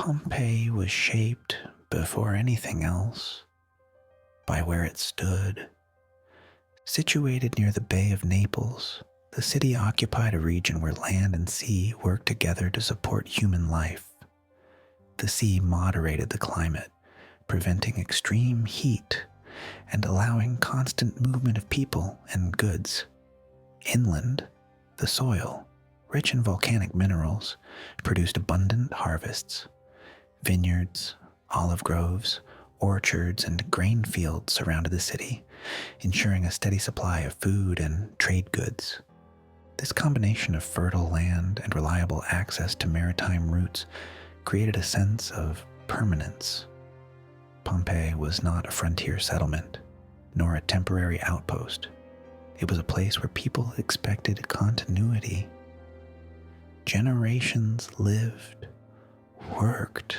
Pompeii was shaped, before anything else, by where it stood. Situated near the Bay of Naples, the city occupied a region where land and sea worked together to support human life. The sea moderated the climate, preventing extreme heat and allowing constant movement of people and goods. Inland, the soil, rich in volcanic minerals, produced abundant harvests. Vineyards, olive groves, orchards, and grain fields surrounded the city, ensuring a steady supply of food and trade goods. This combination of fertile land and reliable access to maritime routes created a sense of permanence. Pompeii was not a frontier settlement, nor a temporary outpost. It was a place where people expected continuity. Generations lived, worked,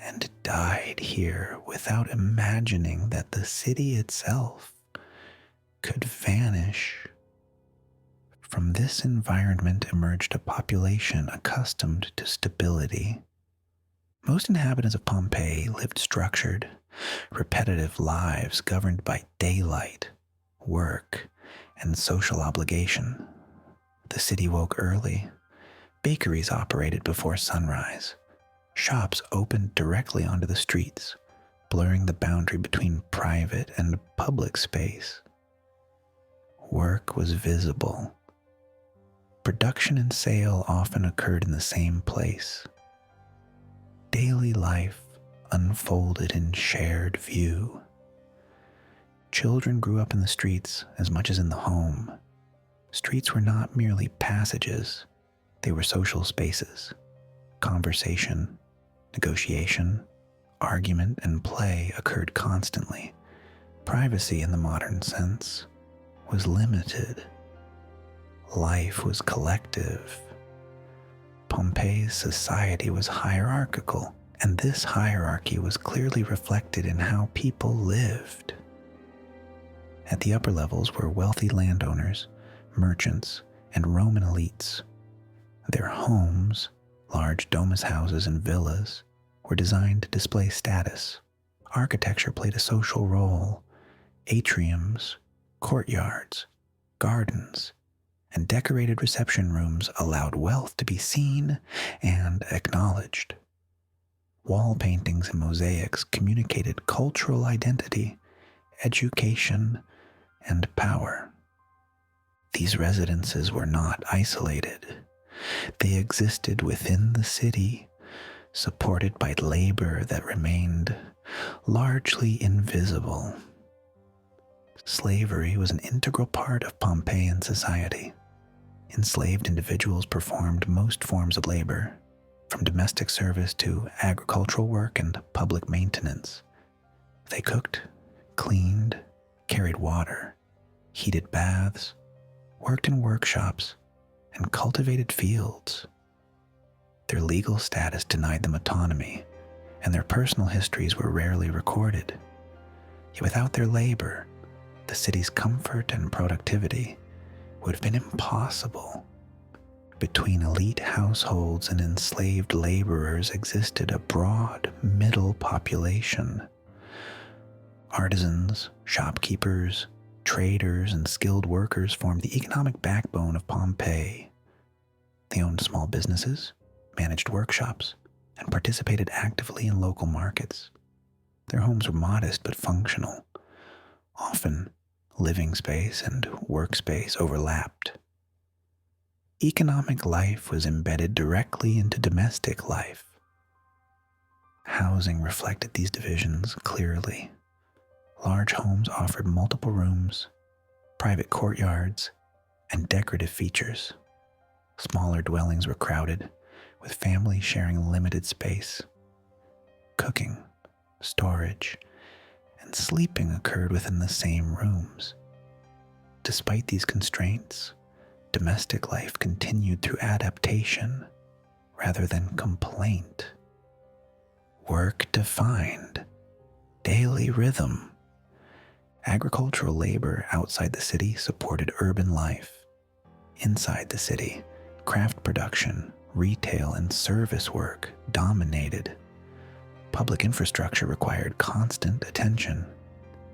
and died here without imagining that the city itself could vanish. From this environment emerged a population accustomed to stability. Most inhabitants of Pompeii lived structured, repetitive lives governed by daylight, work, and social obligation. The city woke early. Bakeries operated before sunrise. Shops opened directly onto the streets, blurring the boundary between private and public space. Work was visible. Production and sale often occurred in the same place. Daily life unfolded in shared view. Children grew up in the streets as much as in the home. Streets were not merely passages, they were social spaces. Conversation, negotiation, argument, and play occurred constantly. Privacy in the modern sense was limited. Life was collective. Pompeii's society was hierarchical, and this hierarchy was clearly reflected in how people lived. At the upper levels were wealthy landowners, merchants, and Roman elites. Their homes, large domus houses and villas, were designed to display status. Architecture played a social role. Atriums, courtyards, gardens, and decorated reception rooms allowed wealth to be seen and acknowledged. Wall paintings and mosaics communicated cultural identity, education, and power. These residences were not isolated. They existed within the city, supported by labor that remained largely invisible. Slavery was an integral part of Pompeian society. Enslaved individuals performed most forms of labor, from domestic service to agricultural work and public maintenance. They cooked, cleaned, carried water, heated baths, worked in workshops, and cultivated fields. Their legal status denied them autonomy, and their personal histories were rarely recorded. Yet without their labor, the city's comfort and productivity would have been impossible. Between elite households and enslaved laborers existed a broad middle population. Artisans, shopkeepers, traders, and skilled workers formed the economic backbone of Pompeii. They owned small businesses, managed workshops, and participated actively in local markets. Their homes were modest but functional. Often, living space and workspace overlapped. Economic life was embedded directly into domestic life. Housing reflected these divisions clearly. Large homes offered multiple rooms, private courtyards, and decorative features. Smaller dwellings were crowded, with families sharing limited space. Cooking, storage, and sleeping occurred within the same rooms. Despite these constraints, domestic life continued through adaptation rather than complaint. Work defined daily rhythm. Agricultural labor outside the city supported urban life. Inside the city, craft production, retail and service work dominated. Public infrastructure required constant attention.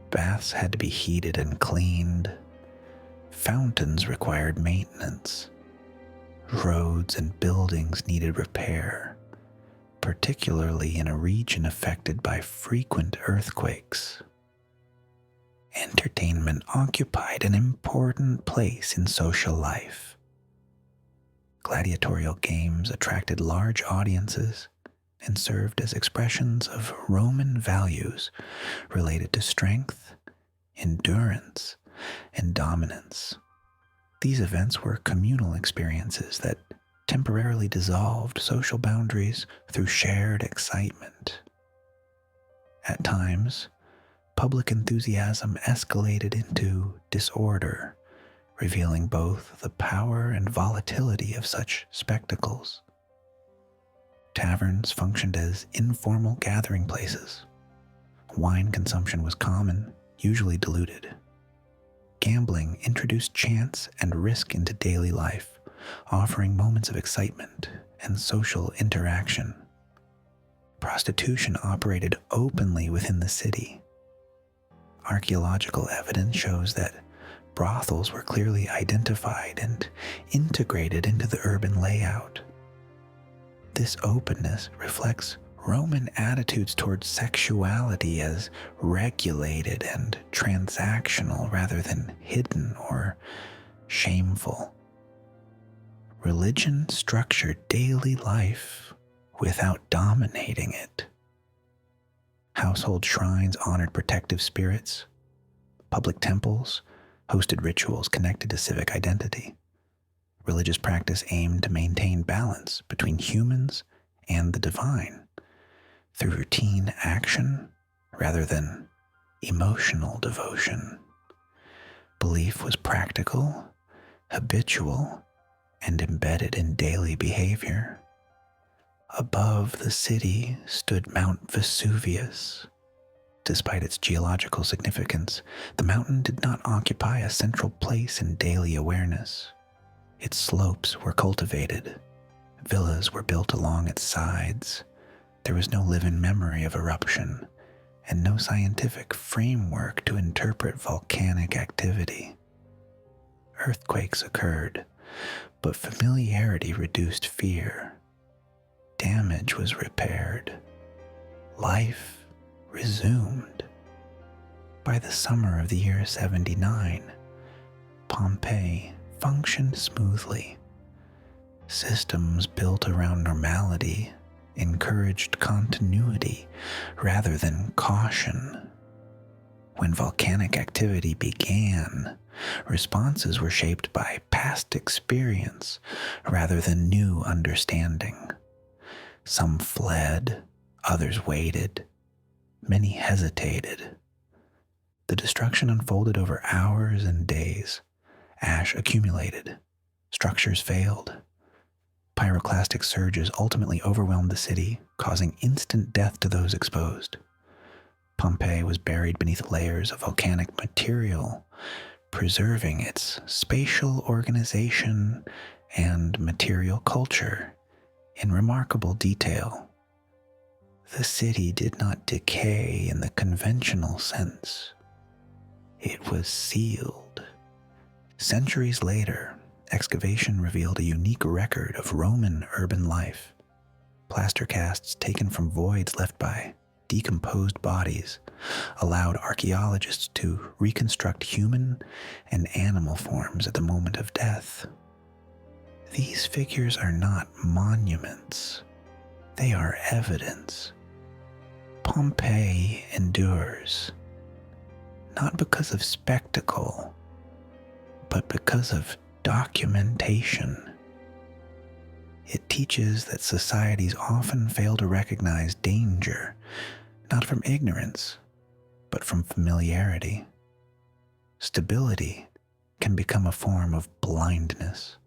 Baths had to be heated and cleaned. Fountains required maintenance. Roads and buildings needed repair, particularly in a region affected by frequent earthquakes. Entertainment occupied an important place in social life. Gladiatorial games attracted large audiences and served as expressions of Roman values related to strength, endurance, and dominance. These events were communal experiences that temporarily dissolved social boundaries through shared excitement. At times, public enthusiasm escalated into disorder, revealing both the power and volatility of such spectacles. Taverns functioned as informal gathering places. Wine consumption was common, usually diluted. Gambling introduced chance and risk into daily life, offering moments of excitement and social interaction. Prostitution operated openly within the city. Archaeological evidence shows that brothels were clearly identified and integrated into the urban layout. This openness reflects Roman attitudes towards sexuality as regulated and transactional rather than hidden or shameful. Religion structured daily life without dominating it. Household shrines honored protective spirits. Public temples hosted rituals connected to civic identity. Religious practice aimed to maintain balance between humans and the divine through routine action rather than emotional devotion. Belief was practical, habitual, and embedded in daily behavior. Above the city stood Mount Vesuvius. Despite its geological significance, the mountain did not occupy a central place in daily awareness. Its slopes were cultivated. Villas were built along its sides. There was no living memory of eruption, and no scientific framework to interpret volcanic activity. Earthquakes occurred, but familiarity reduced fear. Damage was repaired. Life resumed. By the summer of the year 79, Pompeii functioned smoothly. Systems built around normality encouraged continuity rather than caution. When volcanic activity began, responses were shaped by past experience rather than new understanding. Some fled, others waited, many hesitated. The destruction unfolded over hours and days. Ash accumulated. Structures failed. Pyroclastic surges ultimately overwhelmed the city, causing instant death to those exposed. Pompeii was buried beneath layers of volcanic material, preserving its spatial organization and material culture in remarkable detail. The city did not decay in the conventional sense. It was sealed. Centuries later, excavation revealed a unique record of Roman urban life. Plaster casts taken from voids left by decomposed bodies allowed archaeologists to reconstruct human and animal forms at the moment of death. These figures are not monuments. They are evidence. Pompeii endures, not because of spectacle, but because of documentation. It teaches that societies often fail to recognize danger, not from ignorance, but from familiarity. Stability can become a form of blindness.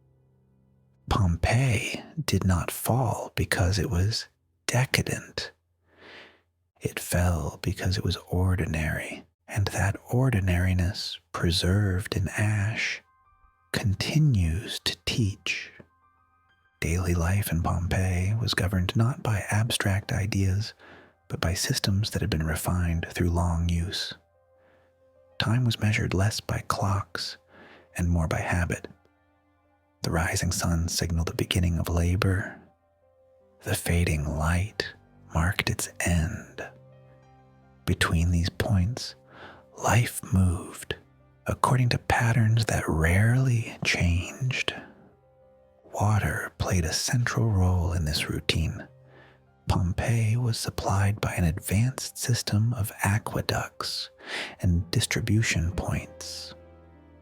Pompeii did not fall because it was decadent. It fell because it was ordinary, and that ordinariness, preserved in ash, continues to teach. Daily life in Pompeii was governed not by abstract ideas, but by systems that had been refined through long use. Time was measured less by clocks and more by habit. The rising sun signaled the beginning of labor. The fading light marked its end. Between these points, life moved according to patterns that rarely changed. Water played a central role in this routine. Pompeii was supplied by an advanced system of aqueducts and distribution points.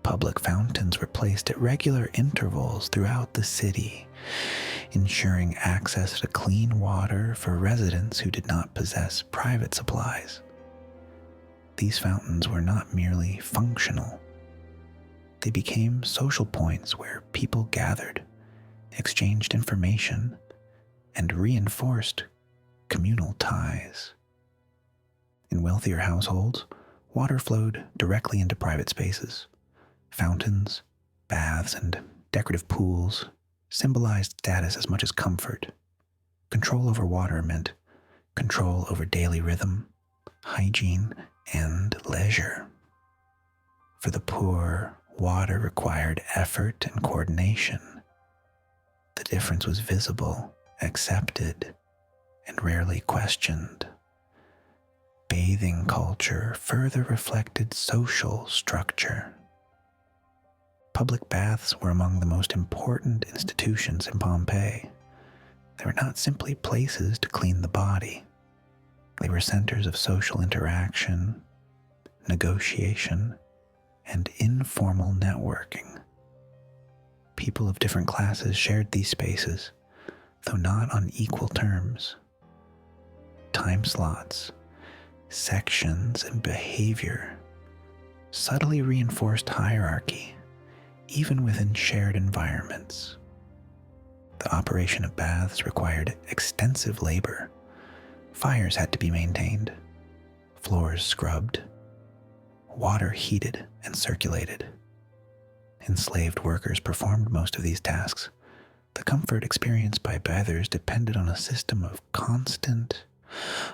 Public fountains were placed at regular intervals throughout the city, ensuring access to clean water for residents who did not possess private supplies. These fountains were not merely functional. They became social points where people gathered, exchanged information, and reinforced communal ties. In wealthier households, water flowed directly into private spaces. Fountains, baths, and decorative pools symbolized status as much as comfort. Control over water meant control over daily rhythm, hygiene, and leisure. For the poor, water required effort and coordination. The difference was visible, accepted, and rarely questioned. Bathing culture further reflected social structure. Public baths were among the most important institutions in Pompeii. They were not simply places to clean the body. They were centers of social interaction, negotiation, and informal networking. People of different classes shared these spaces, though not on equal terms. Time slots, sections, and behavior subtly reinforced hierarchy, even within shared environments. The operation of baths required extensive labor. Fires had to be maintained, floors scrubbed, water heated and circulated. Enslaved workers performed most of these tasks. The comfort experienced by bathers depended on a system of constant,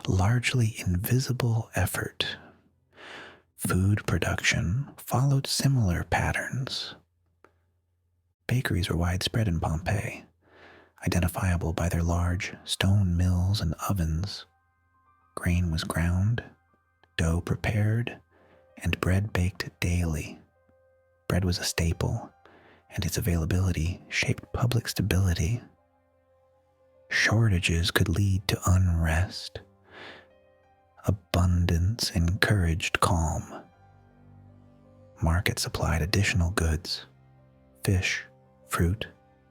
largely invisible effort. Food production followed similar patterns. Bakeries were widespread in Pompeii, identifiable by their large stone mills and ovens. Grain was ground, dough prepared, and bread baked daily. Bread was a staple, and its availability shaped public stability. Shortages could lead to unrest. Abundance encouraged calm. Markets supplied additional goods: fish, fruit,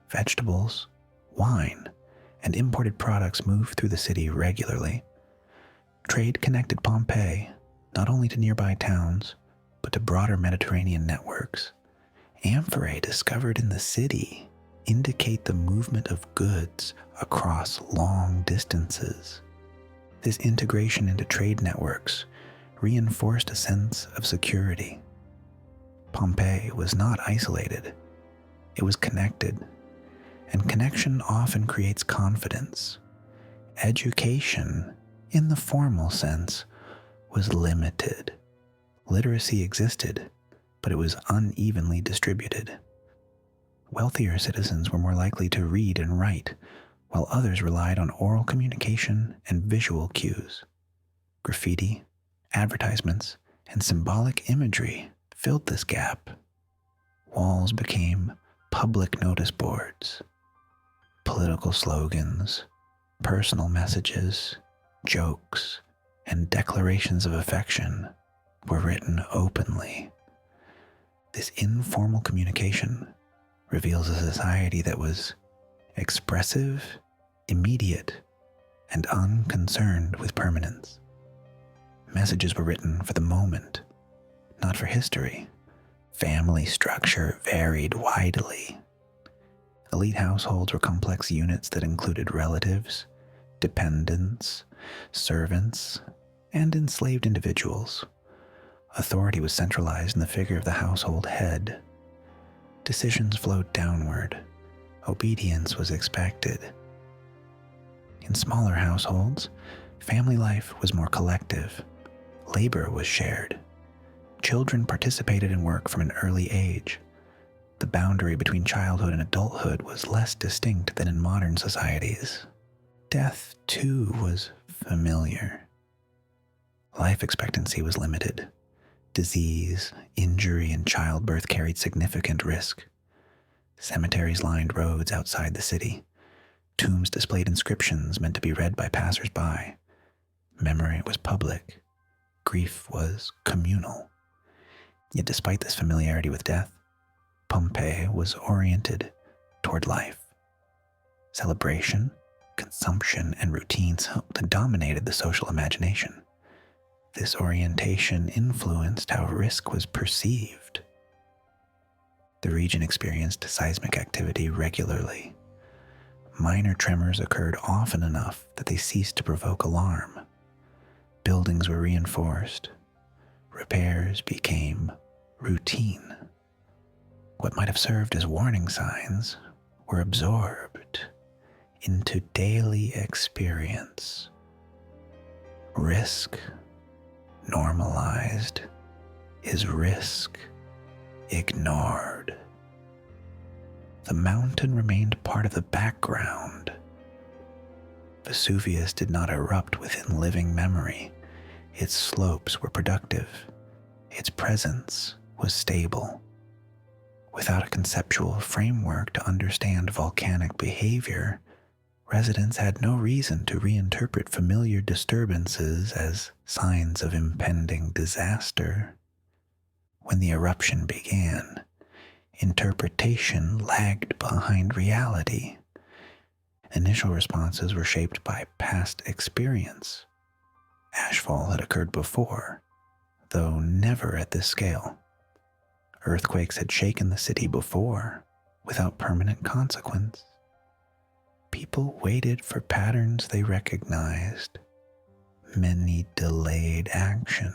vegetables, wine, and imported products moved through the city regularly. Trade connected Pompeii not only to nearby towns, but to broader Mediterranean networks. Amphorae discovered in the city indicate the movement of goods across long distances. This integration into trade networks reinforced a sense of security. Pompeii was not isolated. It was connected, and connection often creates confidence. Education, in the formal sense, was limited. Literacy existed, but it was unevenly distributed. Wealthier citizens were more likely to read and write, while others relied on oral communication and visual cues. Graffiti, advertisements, and symbolic imagery filled this gap. Walls became public notice boards. Political slogans, personal messages, jokes, and declarations of affection were written openly. This informal communication reveals a society that was expressive, immediate, and unconcerned with permanence. Messages were written for the moment, not for history. Family structure varied widely. Elite households were complex units that included relatives, dependents, servants, and enslaved individuals. Authority was centralized in the figure of the household head. Decisions flowed downward, obedience was expected. In smaller households, family life was more collective. Labor was shared. Children participated in work from an early age. The boundary between childhood and adulthood was less distinct than in modern societies. Death, too, was familiar. Life expectancy was limited. Disease, injury, and childbirth carried significant risk. Cemeteries lined roads outside the city. Tombs displayed inscriptions meant to be read by passers-by. Memory was public. Grief was communal. Yet despite this familiarity with death, Pompeii was oriented toward life. Celebration, consumption, and routines dominated the social imagination. This orientation influenced how risk was perceived. The region experienced seismic activity regularly. Minor tremors occurred often enough that they ceased to provoke alarm. Buildings were reinforced. Repairs became routine. What might have served as warning signs were absorbed into daily experience. Risk normalized is risk ignored. The mountain remained part of the background. Vesuvius did not erupt within living memory. Its slopes were productive. Its presence was stable. Without a conceptual framework to understand volcanic behavior, residents had no reason to reinterpret familiar disturbances as signs of impending disaster. When the eruption began, interpretation lagged behind reality. Initial responses were shaped by past experience. Ashfall had occurred before, though never at this scale. Earthquakes had shaken the city before, without permanent consequence. People waited for patterns they recognized. Many delayed action.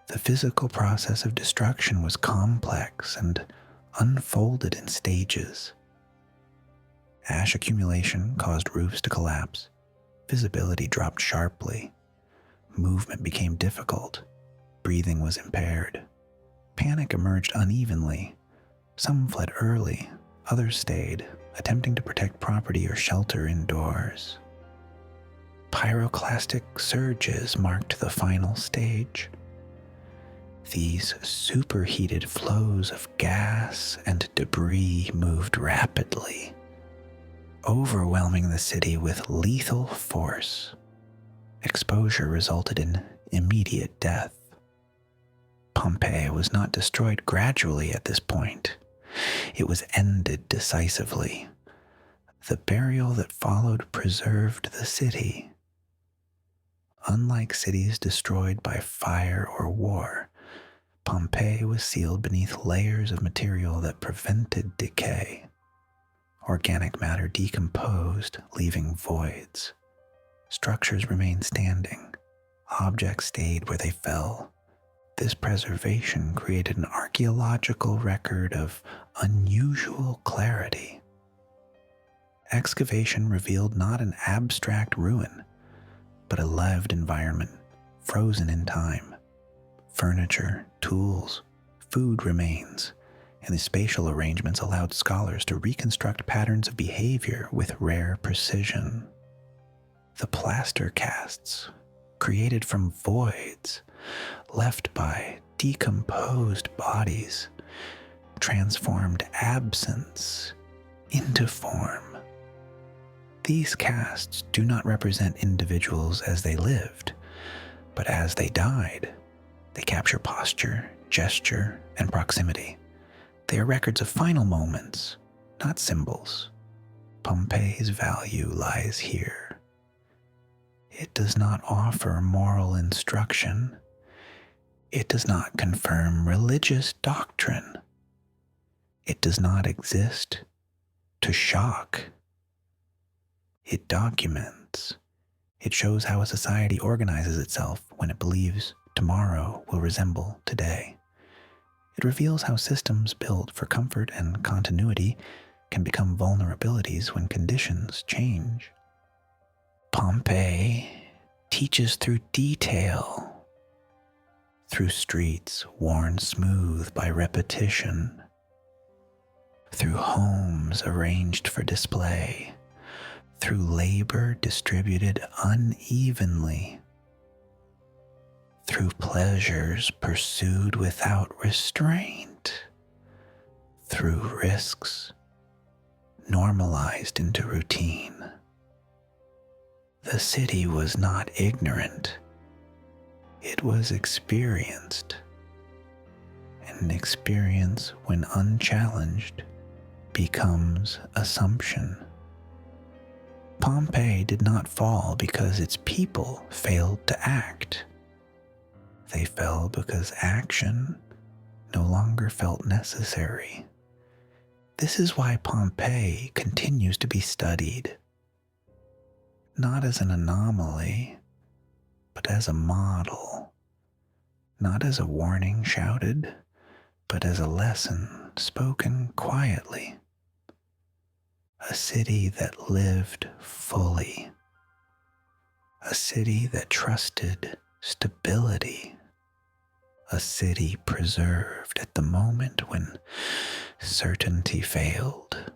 The physical process of destruction was complex and unfolded in stages. Ash accumulation caused roofs to collapse. Visibility dropped sharply. Movement became difficult. Breathing was impaired. Panic emerged unevenly. Some fled early, others stayed, attempting to protect property or shelter indoors. Pyroclastic surges marked the final stage. These superheated flows of gas and debris moved rapidly, overwhelming the city with lethal force. Exposure resulted in immediate death. Pompeii was not destroyed gradually at this point. It was ended decisively. The burial that followed preserved the city. Unlike cities destroyed by fire or war, Pompeii was sealed beneath layers of material that prevented decay. Organic matter decomposed, leaving voids. Structures remained standing. Objects stayed where they fell. This preservation created an archaeological record of unusual clarity. Excavation revealed not an abstract ruin, but a lived environment, frozen in time. Furniture, tools, food remains, and the spatial arrangements allowed scholars to reconstruct patterns of behavior with rare precision. The plaster casts, created from voids left by decomposed bodies, transformed absence into form. These casts do not represent individuals as they lived, but as they died. They capture posture, gesture, and proximity. They are records of final moments, not symbols. Pompeii's value lies here. It does not offer moral instruction. It does not confirm religious doctrine. It does not exist to shock. It documents. It shows how a society organizes itself when it believes tomorrow will resemble today. It reveals how systems built for comfort and continuity can become vulnerabilities when conditions change. Pompeii teaches through detail, through streets worn smooth by repetition, through homes arranged for display, through labor distributed unevenly, through pleasures pursued without restraint, through risks normalized into routine. The city was not ignorant, it was experienced, and experience, when unchallenged, becomes assumption. Pompeii did not fall because its people failed to act. They fell because action no longer felt necessary. This is why Pompeii continues to be studied, not as an anomaly, but as a model, not as a warning shouted, but as a lesson spoken quietly. A city that lived fully, a city that trusted stability, a city preserved at the moment when certainty failed.